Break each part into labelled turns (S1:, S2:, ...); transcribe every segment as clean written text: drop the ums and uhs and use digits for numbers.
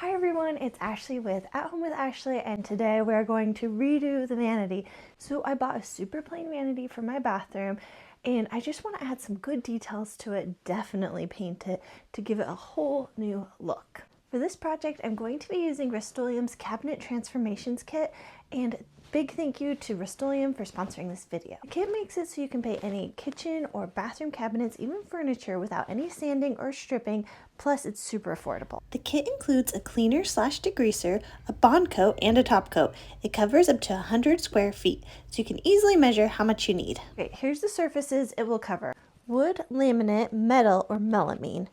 S1: Hi everyone, it's Ashley with At Home with Ashley, and today we're going to redo the vanity. So I bought a super plain vanity for my bathroom, and I just want to add some good details to it, definitely paint it to give it a whole new look. For this project, I'm going to be using Rust-Oleum's Cabinet Transformations Kit, and big thank you to Rust-Oleum for sponsoring this video. The kit makes it so you can paint any kitchen or bathroom cabinets, even furniture, without any sanding or stripping, plus it's super affordable. The kit includes a cleaner / degreaser, a bond coat, and a top coat. It covers up to 100 square feet, so you can easily measure how much you need. Okay, here's the surfaces it will cover: wood, laminate, metal, or melamine.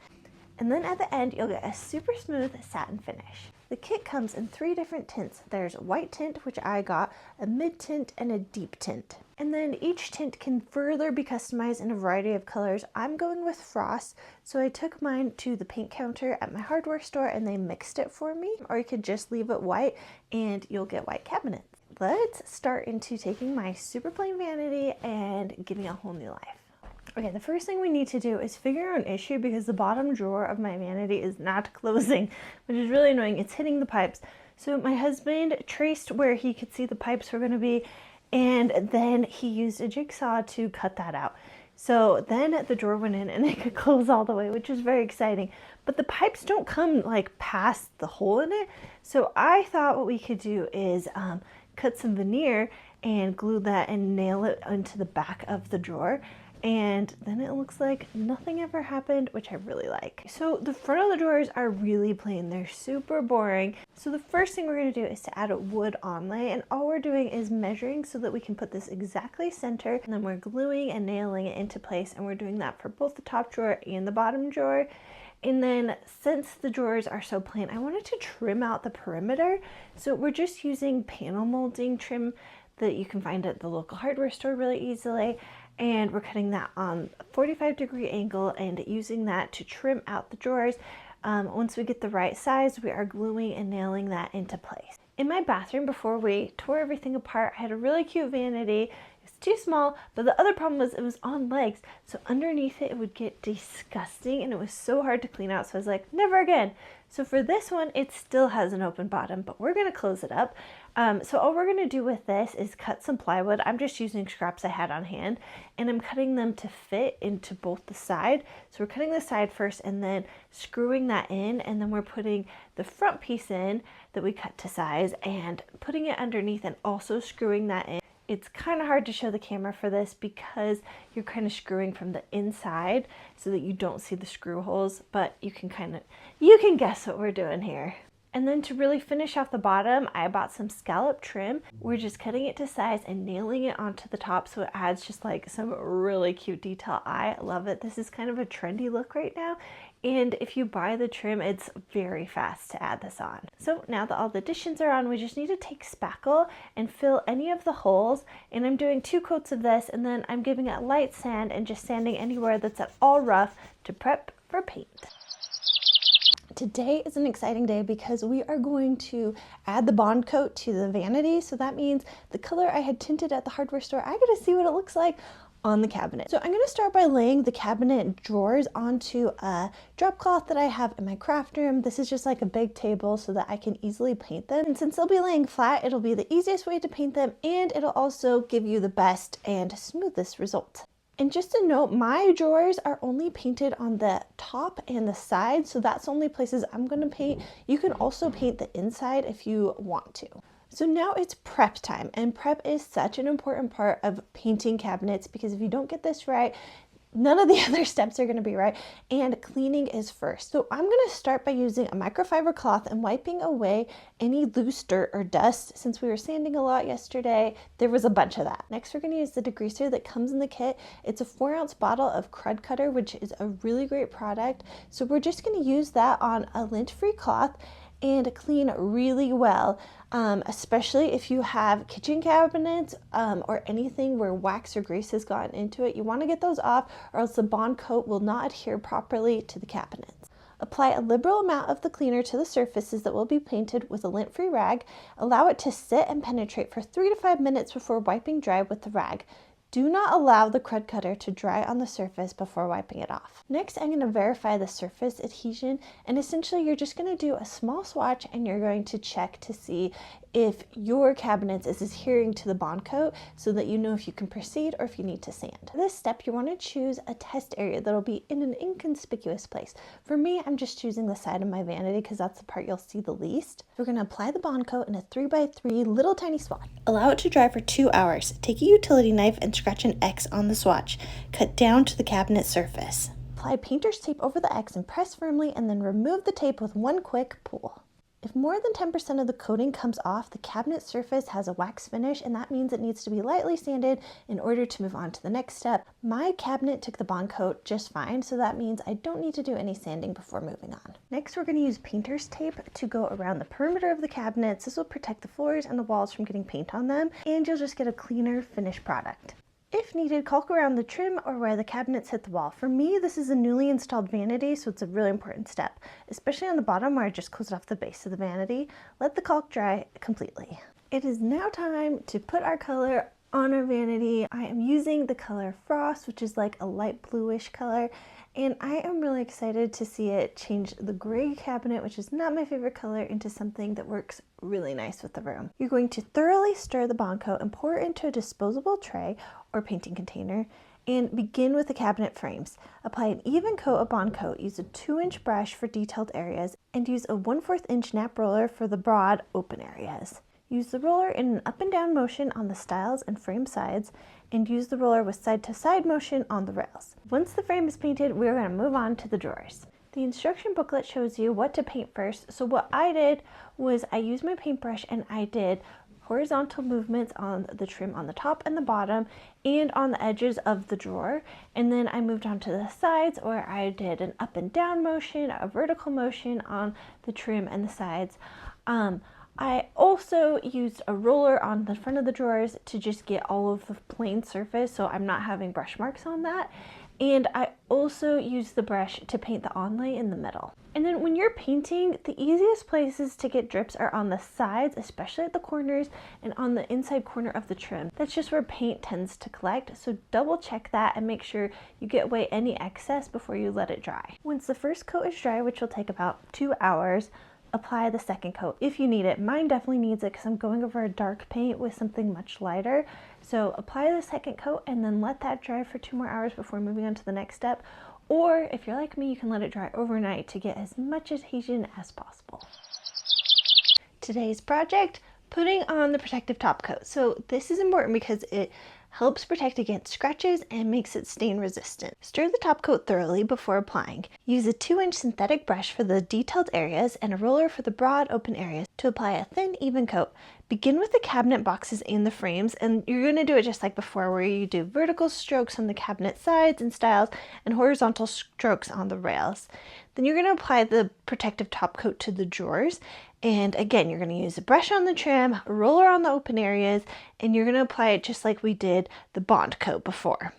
S1: And then at the end, you'll get a super smooth satin finish. The kit comes in 3 different tints. There's white tint, which I got, a mid tint, and a deep tint. And then each tint can further be customized in a variety of colors. I'm going with frost, so I took mine to the paint counter at my hardware store and they mixed it for me. Or you could just leave it white and you'll get white cabinets. Let's start into taking my super plain vanity and giving it a whole new life. Okay, the first thing we need to do is figure out an issue because the bottom drawer of my vanity is not closing, which is really annoying. It's hitting the pipes. So my husband traced where he could see the pipes were going to be, and then he used a jigsaw to cut that out. So then the drawer went in and it could close all the way, which is very exciting. But the pipes don't come like past the hole in it. So I thought what we could do is cut some veneer and glue that and nail it into the back of the drawer. And then it looks like nothing ever happened, which I really like. So the front of the drawers are really plain. They're super boring. So the first thing we're going to do is to add a wood onlay, and all we're doing is measuring so that we can put this exactly center, and then we're gluing and nailing it into place, and we're doing that for both the top drawer and the bottom drawer. And then since the drawers are so plain, I wanted to trim out the perimeter. So we're just using panel molding trim that you can find at the local hardware store really easily. And we're cutting that on a 45-degree angle and using that to trim out the drawers. Once we get the right size, we are gluing and nailing that into place. In my bathroom, before we tore everything apart, I had a really cute vanity. It's too small, but the other problem was it was on legs. So underneath it, it would get disgusting and it was so hard to clean out. So I was like, never again. So for this one, it still has an open bottom, but we're gonna close it up. So all we're gonna do with this is cut some plywood. I'm just using scraps I had on hand, and I'm cutting them to fit into both the side. So we're cutting the side first and then screwing that in, and then we're putting the front piece in that we cut to size and putting it underneath and also screwing that in. It's kind of hard to show the camera for this because you're kind of screwing from the inside so that you don't see the screw holes, but you can guess what we're doing here. And then to really finish off the bottom, I bought some scallop trim. We're just cutting it to size and nailing it onto the top so it adds just like some really cute detail. I love it. This is kind of a trendy look right now. And if you buy the trim, it's very fast to add this on. So now that all the additions are on, we just need to take spackle and fill any of the holes. And I'm doing 2 coats of this, and then I'm giving it light sand and just sanding anywhere that's at all rough to prep for paint. Today is an exciting day because we are going to add the bond coat to the vanity. So that means the color I had tinted at the hardware store, I get to see what it looks like on the cabinet. So I'm going to start by laying the cabinet drawers onto a drop cloth that I have in my craft room. This is just like a big table so that I can easily paint them. And since they'll be laying flat, it'll be the easiest way to paint them, and it'll also give you the best and smoothest result. And just a note, my drawers are only painted on the top and the side, so that's the only places I'm going to paint. You can also paint the inside if you want to. So now it's prep time, and prep is such an important part of painting cabinets because if you don't get this right, none of the other steps are going to be right, and cleaning is first. So I'm going to start by using a microfiber cloth and wiping away any loose dirt or dust. Since we were sanding a lot yesterday, there was a bunch of that. Next, we're going to use the degreaser that comes in the kit. It's a 4-ounce bottle of Crud Cutter, which is a really great product. So we're just going to use that on a lint-free cloth and clean really well, especially if you have kitchen cabinets or anything where wax or grease has gotten into it. You want to get those off, or else the bond coat will not adhere properly to the cabinets. Apply a liberal amount of the cleaner to the surfaces that will be painted with a lint-free rag. Allow it to sit and penetrate for 3 to 5 minutes before wiping dry with the rag. Do not allow the crud cutter to dry on the surface before wiping it off. Next, I'm going to verify the surface adhesion, and essentially you're just going to do a small swatch and you're going to check to see if your cabinets is adhering to the bond coat so that you know if you can proceed or if you need to sand. For this step, you want to choose a test area that'll be in an inconspicuous place. For me, I'm just choosing the side of my vanity because that's the part you'll see the least. We're going to apply the bond coat in a 3x3 little tiny swatch. Allow it to dry for 2 hours. Take a utility knife and scratch an X on the swatch. Cut down to the cabinet surface. Apply painter's tape over the X and press firmly, and then remove the tape with one quick pull. If more than 10% of the coating comes off, the cabinet surface has a wax finish, and that means it needs to be lightly sanded in order to move on to the next step. My cabinet took the bond coat just fine, so that means I don't need to do any sanding before moving on. Next, we're going to use painter's tape to go around the perimeter of the cabinets. This will protect the floors and the walls from getting paint on them, and you'll just get a cleaner finished product. If needed, caulk around the trim or where the cabinets hit the wall. For me, this is a newly installed vanity, so it's a really important step, especially on the bottom where I just closed off the base of the vanity. Let the caulk dry completely. It is now time to put our color on our vanity. I am using the color Frost, which is like a light bluish color, and I am really excited to see it change the gray cabinet, which is not my favorite color, into something that works really nice with the room. You're going to thoroughly stir the bond coat and pour it into a disposable tray or painting container, and begin with the cabinet frames. Apply an even coat of bond coat. Use a 2-inch brush for detailed areas and use a 1/4 inch nap roller for the broad open areas. Use the roller in an up and down motion on the stiles and frame sides, and use the roller with side to side motion on the rails. Once the frame is painted, we're going to move on to the drawers. The instruction booklet shows you what to paint first, so what I did was I used my paintbrush and I did horizontal movements on the trim on the top and the bottom and on the edges of the drawer, and then I moved on to the sides where I did an up and down motion, a vertical motion on the trim and the sides. I also used a roller on the front of the drawers to just get all of the plain surface so I'm not having brush marks on that. And I also used the brush to paint the onlay in the middle. And then when you're painting, the easiest places to get drips are on the sides, especially at the corners, and on the inside corner of the trim. That's just where paint tends to collect, so double check that and make sure you get away any excess before you let it dry. Once the first coat is dry, which will take about 2 hours, apply the second coat if you need it. Mine definitely needs it because I'm going over a dark paint with something much lighter. So apply the second coat and then let that dry for 2 more hours before moving on to the next step. Or if you're like me, you can let it dry overnight to get as much adhesion as possible. Today's project, putting on the protective top coat. So this is important because it helps protect against scratches and makes it stain resistant. Stir the top coat thoroughly before applying. Use a 2-inch synthetic brush for the detailed areas and a roller for the broad open areas to apply a thin, even coat. Begin with the cabinet boxes and the frames, and you're going to do it just like before, where you do vertical strokes on the cabinet sides and stiles and horizontal strokes on the rails. Then you're going to apply the protective top coat to the drawers. And again, you're going to use a brush on the trim, a roller on the open areas, and you're going to apply it just like we did the bond coat before.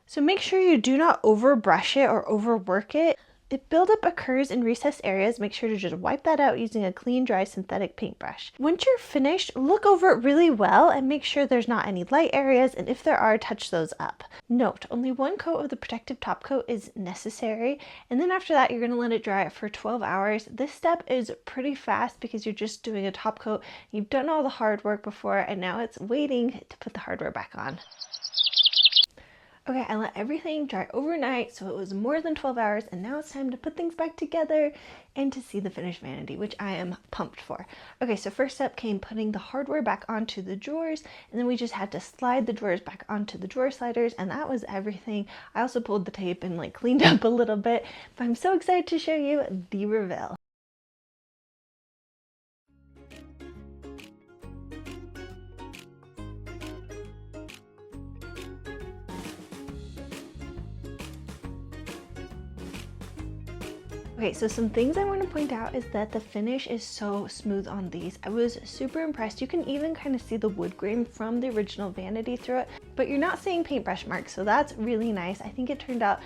S1: So make sure you do not over brush it or overwork it. If buildup occurs in recessed areas, make sure to just wipe that out using a clean, dry synthetic paintbrush. Once you're finished, look over it really well and make sure there's not any light areas, and if there are, touch those up. Note, only 1 coat of the protective top coat is necessary, and then after that, you're going to let it dry for 12 hours. This step is pretty fast because you're just doing a top coat. You've done all the hard work before, and now it's waiting to put the hardware back on. Okay, I let everything dry overnight, so it was more than 12 hours, and now it's time to put things back together and to see the finished vanity, which I am pumped for. Okay, so first step came putting the hardware back onto the drawers, and then we just had to slide the drawers back onto the drawer sliders, and that was everything. I also pulled the tape and like cleaned up a little bit, but I'm so excited to show you the reveal. Okay, so some things I want to point out is that the finish is so smooth on these. I was super impressed. You can even kind of see the wood grain from the original vanity through it, but you're not seeing paintbrush marks, so that's really nice. I think it turned out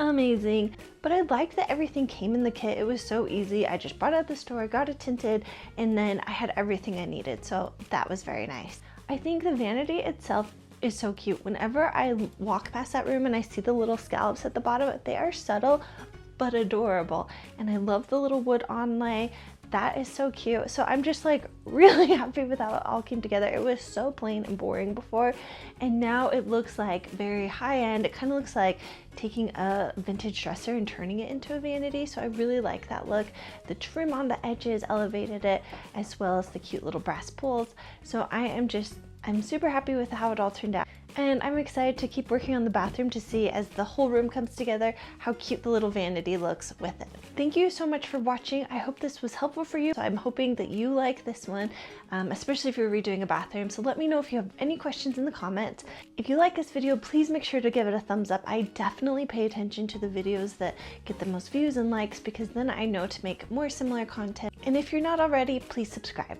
S1: amazing, but I like that everything came in the kit. It was so easy. I just bought it at the store, got it tinted, and then I had everything I needed, so that was very nice. I think the vanity itself is so cute. Whenever I walk past that room and I see the little scallops at the bottom, they are subtle but adorable. And I love the little wood onlay. That is so cute. So I'm just like really happy with how it all came together. It was so plain and boring before, and now it looks like very high end. It kind of looks like taking a vintage dresser and turning it into a vanity. So I really like that look. The trim on the edges elevated it, as well as the cute little brass pulls. So I'm super happy with how it all turned out. And I'm excited to keep working on the bathroom to see, as the whole room comes together, how cute the little vanity looks with it. Thank you so much for watching. I hope this was helpful for you. So I'm hoping that you like this one, especially if you're redoing a bathroom. So let me know if you have any questions in the comments. If you like this video, please make sure to give it a thumbs up. I definitely pay attention to the videos that get the most views and likes, because then I know to make more similar content. And if you're not already, please subscribe.